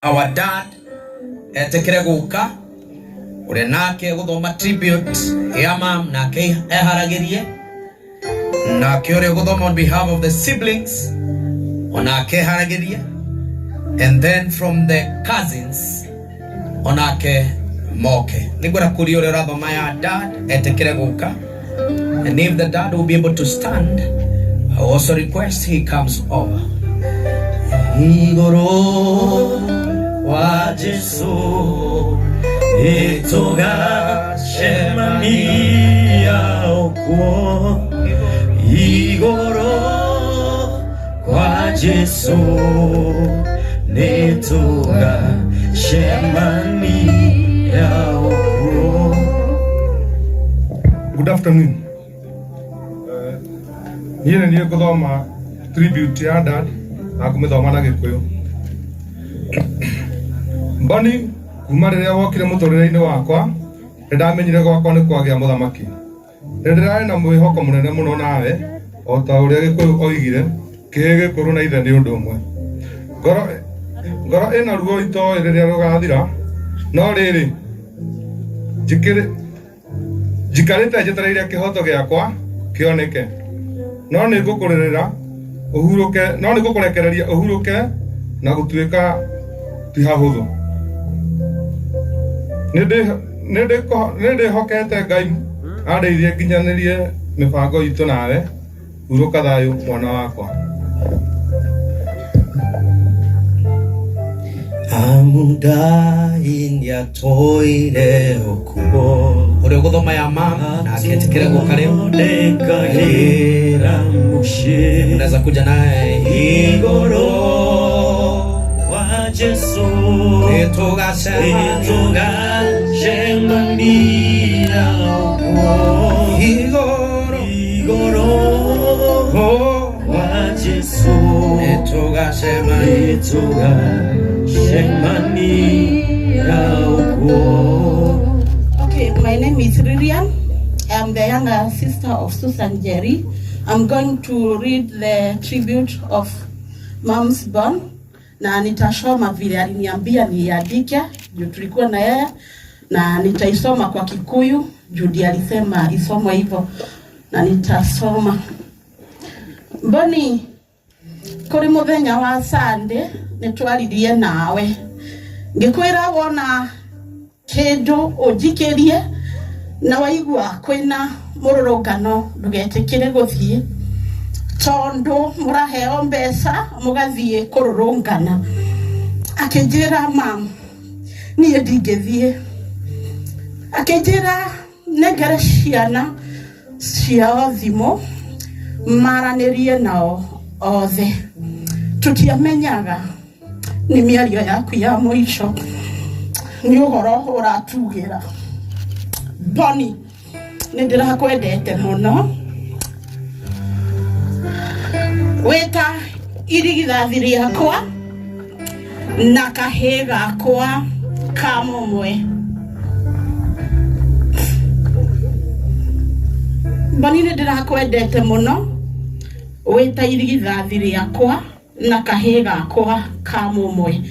our dad etekere guka uri nake guthoma tribute ya mam nake eharagirie nake uri guthoma on behalf of the siblings onake eharagirie, and then from the cousins onake moke nigura kuri uri rathoma ya dad etekere guka, and if the dad will be able to stand, I also request he comes over. Igoro wa Jesu etoga shemania oko. Igoro wa Jesu etoga shemania oko. Good afternoon. Here ni kuthoma tribute ya dad na kumithoma na Gikuyu. Mboni kuma riria wokire muturire-ini wakwa ndamenyire gwakwa ni kwagia muthamaki. Ndirae na mwihoko munene muno nawe o ta uria Gikuyu oigire kihe Gikuru na ithe ni undu umwe. Ngoro ina ruo ito riria rugathira no riri jikarite njetereire kihoto giakwa kioneke. No ni ngukuririra uhuruke, no ni ngukurekereria uhuruke na gutuika ti hahuthu. Nindi hokete Ngai andeithie nginyanirie mibango itu nawe. Huruka thayu mwana wakwa. Amuda india toire okubo uri guthoma ya mama na aketekere gukare ndekahera mushe unaweza kuja naye. Igoro wa Jesu etoga shemania oko. Igoro wa Jesu etoga Okay, my name is Ririan. I'm the younger sister of Susan Jerry. I'm going to read the tribute of Mom's Born. Na nitasoma vile aliniambia niandike juu tulikuwa na yeye, na nitaisoma kwa Kikuyu juu ndiye alisema isomwe hivyo, na nitasoma. Mboni kuri muthenya wa Sunday nitwaririe nawe ngikwira wona kindu unjikirie na waigua kwina mururungano ndugetikire guthie tondu muraheo mbeca mugathie kururungana. Akinjira mam nie ndingithie, akinjira negere ciana ciao thimu maranirie nao othe tutiamenyaga ni miario yaku ya mwisho ni uhoro uratugira. Boni nindirakwendete muno weta irigithathi riakwa na kahi gakwa kamomwe. Boni nindirakwendete muno weta irigithathi riakwa na kahi gakwa kamomwe.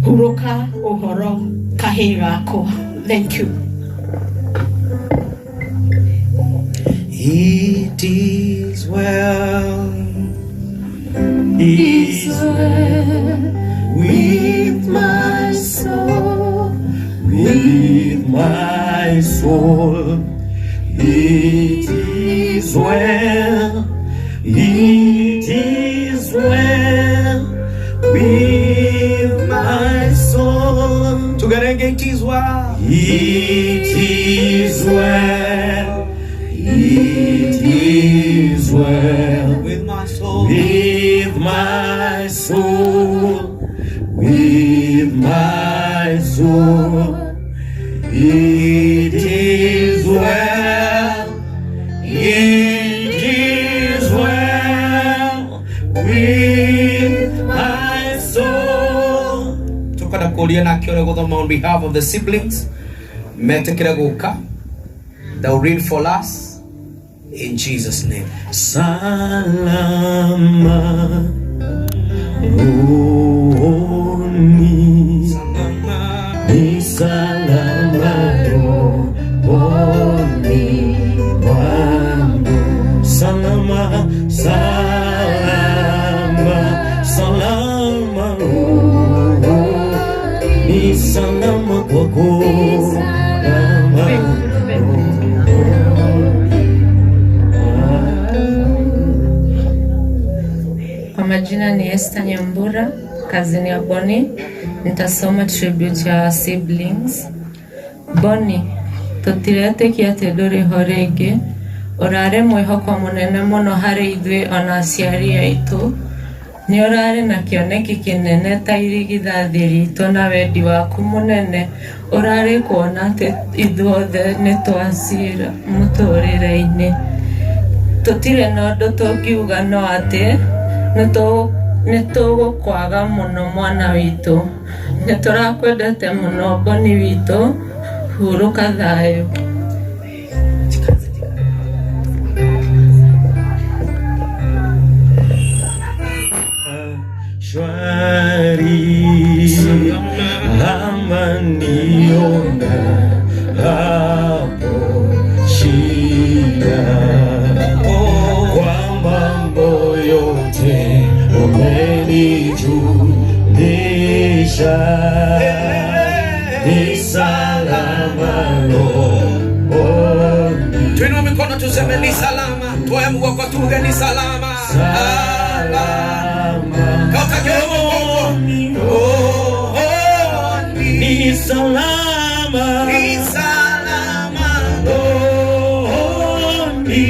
Huruka uhoro kahi gakwa. Thank you. It is well, it is well with my soul, with my soul. It is well, it is well with my soul. Together again, it is well. It is well. It is well with my soul, with my soul, with my soul. It is well, it is well with my soul. Tukada kulia na kiore guthoma on behalf of the siblings. Metekere guka. They'll read for us. In Jesus' name. Salama Roni. salama rohoni mwangu. Salama, salama, salama rohoni, salama kwako. Kwa majina ni Esther Nyambura, kazini ya Boni. Nitasoma tribute ya siblings. Boni, tutirete kiate dore horege. Orare mwihoko munene muno hari ithuĩ ona aciari aitu. Ni orare na kĩoneki kĩnene ta irigithathi ritũ na wendi waku munene. Orare kuona atĩ ithuothe nĩ twacira mũtũrĩre-inĩ. Tutire na ũndũ tũngiuga no atĩ nĩtũgũkwaga mũno mwana witũ. Nĩtũrakwendete mũno Boni witũ, hurũka thayũ. Shwari amaniona hapo shida, kwa mambo yote umenijulisha, ni salama rohoni. Tuinue mikono tuseme ni salama. Tuwe Mungu kwa tuge ni salama. Ni salama, ni salama rohoni.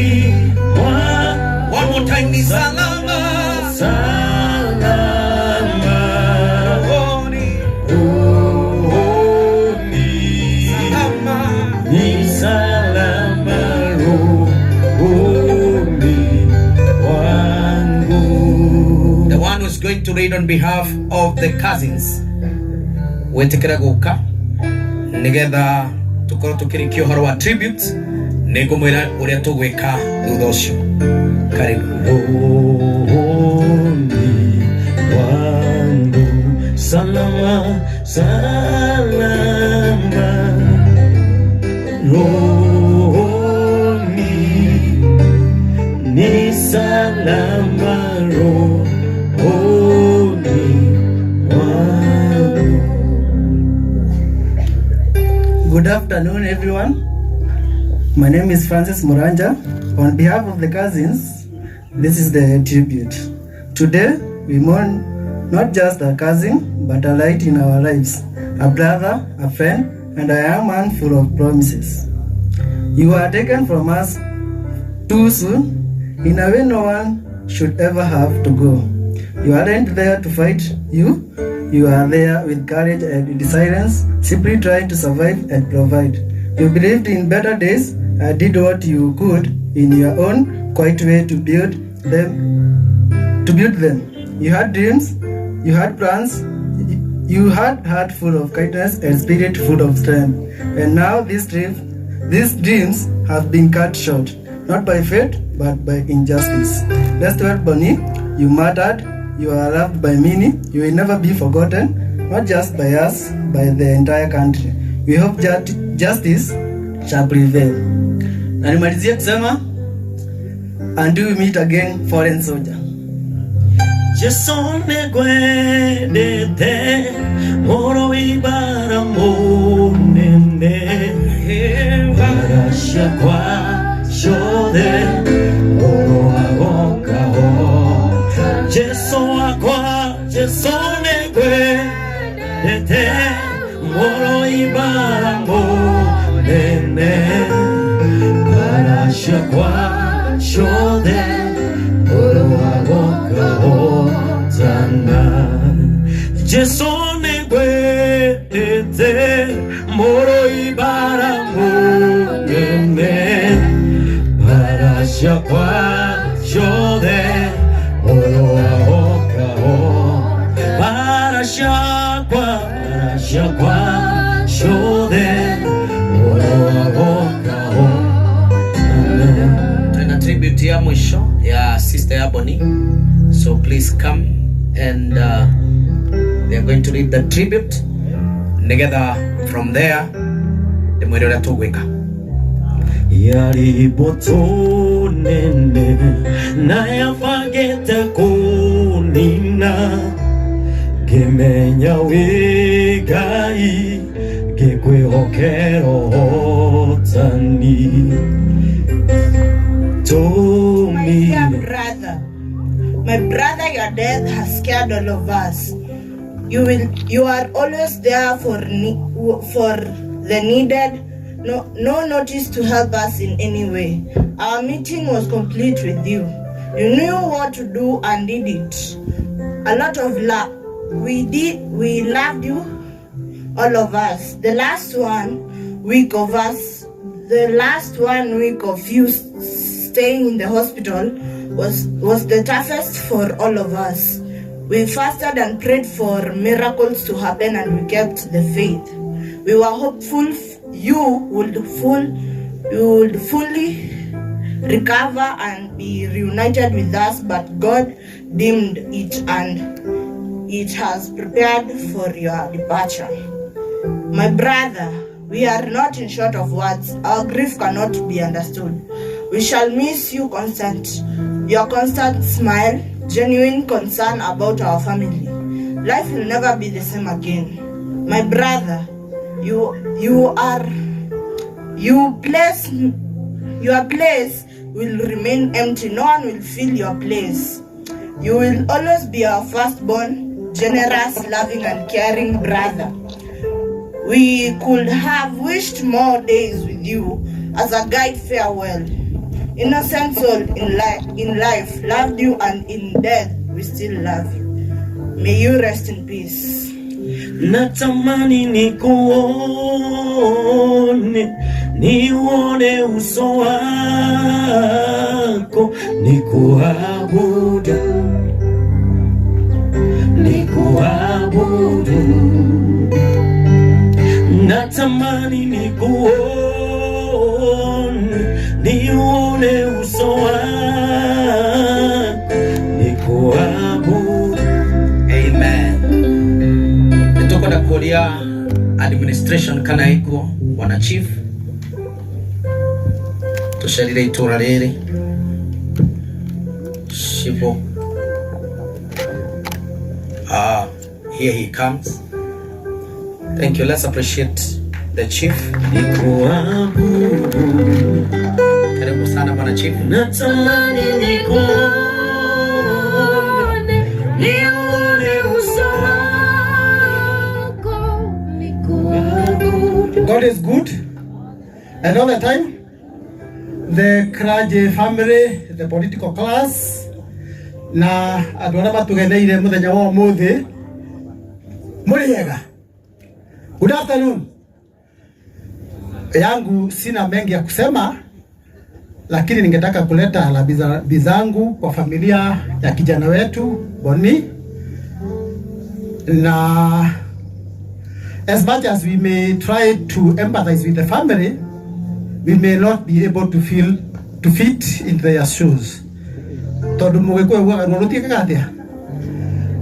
One more time, ni salama, salama rohoni, ni salama rohoni wangu. The one who's going to read on behalf of the cousins. Wetekera guka nigetha tukorwo tukirikia uhoro wa tribute ningumwira uria tugwika thutha ucio. Karibu. Rohoni wangu salama, salama rohoni, ni salama rohoni wangu. Good afternoon, everyone. My name is Francis Muranja. On behalf of the cousins, this is the tribute. Today, we mourn not just a cousin, but a light in our lives, a brother, a friend, and a young man full of promises. You are taken from us too soon, in a way no one should ever have to go. You aren't there to fight you. You are there with courage and resilience, simply trying to survive and provide. You believed in better days and did what you could in your own quiet way to build them. You had dreams, you had plans, you had heart full of kindness and spirit full of strength. And now these dreams have been cut short, not by fate, but by injustice. Let's tell Boni, you mattered. You are loved by many. You will never be forgotten, not just by us, by the entire country. We hope justice shall prevail. Na nimalizia kusema, until we meet again, fallen soldier. Jesone gwendete moro ibara monene, barasha kwa shode moro agoka ho. Jeso akwa, jesone gwendete moro ibara monene, barasha kwa shode moro agoka ho zana. Jesone gwendete moro ibara monene, barasha kwa shode moro agoka ho. Barasha kwa shode moro agoka ho. Tuna tribute ya mwisho ya sister ya Boni. So please come and they are going to read the tribute. nigetha from there ndimwire uria tugwika. Yari boto nene na yafagete kunina kimenya wigai gikwihokero hotani to me. My brother, your death has scared all of us. You are always there for the needed. No notice to help us in any way. Our meeting was complete with you. You knew what to do and did it. A lot of love. We loved you, all of us. The last 1 week of you staying in the hospital was the toughest for all of us. We fasted and prayed for miracles to happen, and we kept the faith. We were hopeful you would fully recover and be reunited with us, but God deemed it, and it has prepared for your departure. My brother, we are not in short of words. Our grief cannot be understood. We shall miss you your constant smile, genuine concern about our family. Life will never be the same again. My brother, your place will remain empty. No one will fill your place. You will always be our firstborn, generous, loving, and caring brother. We could have wished more days with you as a guide farewell. Innocent soul in life loved you, and in death we still love you. May you rest in peace. Natamani nione uso wako, nikuabudu. Natamani nione uso wako, nikuabudu. Amen. Nitoko na kulia administration kana iko wana chief tusharire itura riri shibo. Here he comes. Thank you. Let's appreciate the chief. Karibu sana bwana chief. Natamani nione uso wako, nikuabudu. God is good, and all the time. The clergy family, the political class, na andu aria matugeneire muthenya wa umuthi muriega. Good afternoon. Yangu sina mengi ya kusema, lakini ningetaka kuleta labi zangu kwa familia ya kijana wetu Boni. Na as much as we may try to empathize with the family, we may not be able to fit into their shoes. Tondu mugikuyu gwa rutiikaga atia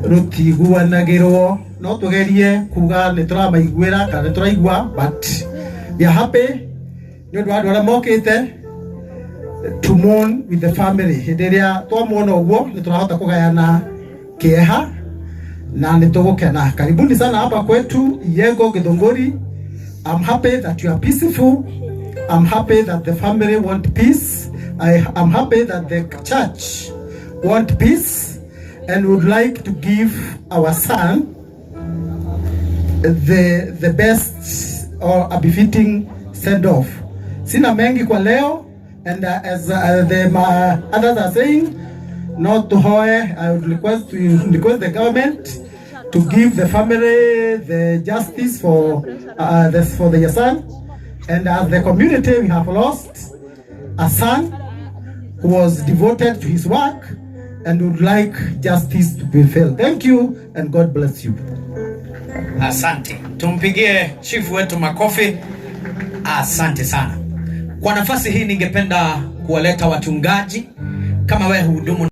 rutiguanagirwo no tugerie kuga ni turamaiguira kana turaigua, but we are happy ni undu andu aria mokite to mourn with the family. Hindi iria twamwona uguo ni turahota kugayana kieha na ni tugukena. Karibuni sana hapa kwetu Yengo Githunguri. I'm happy that you are peaceful. I'm happy that the family want peace. I'm happy that the church want peace and would like to give our son the best or a befitting send off. Sina mengi kwa leo, and as the others are saying, not to hoe, I would request the government to give the family the justice for the son. And as the community, we have lost a son who was devoted to his work and would like justice to prevail. Thank you and God bless you. Asante. Tumpigie chief wetu makofi. Asante sana. Kwa nafasi hii ningependa kuwaleta watungaji kama wewe hudumu